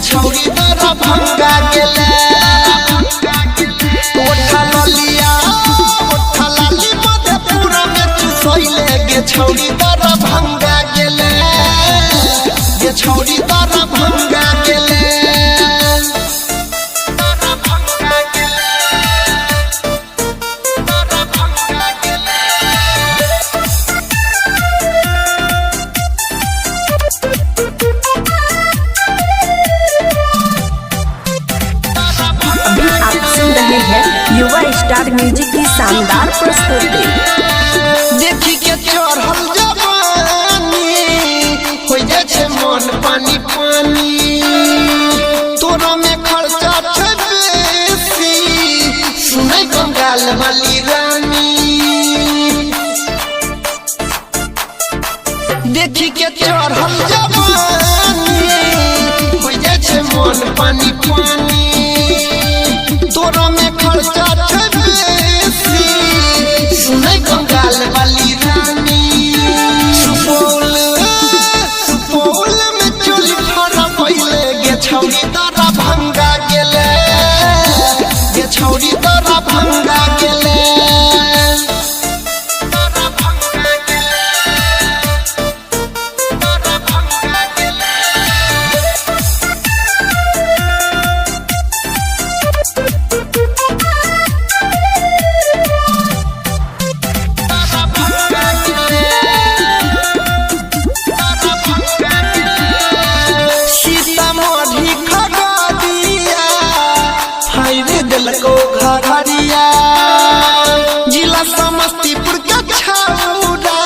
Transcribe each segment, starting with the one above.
छौरी दरा भंगा गेले ओठा लाली मधेपुरा में चुसैले गे छौरी दरा भंगा गेले गे छौरी दरा भंगा गेले युवा स्टार म्यूजिक की शानदार प्रस्तुति। देखी के चढ़ल जवानी हो जाए छे मन पानी पानी तोरा में खर्चा छे बेसी सुनै बंगाल वाली रानी देखी के चढ़ल जवानी हो जाए छे मन पानी पानी तोरा में खर्चा छे बेसी सुनै बंगाल वाली रानी सुपौल में चोली फरा पहिले गे छौरी दरा भंगा गेले गे छौरी दरा भंगा गेले घरिया जिला समस्तीपुर के छौड़ा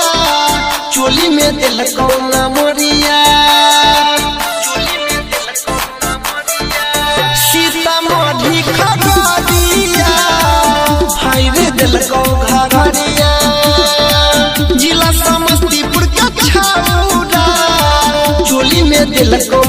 चोली में दिलको नमरिया सीतामढ़ी खगड़िया हायरे दिलको घरिया जिला समस्तीपुर के छौड़ा चोली में दिलको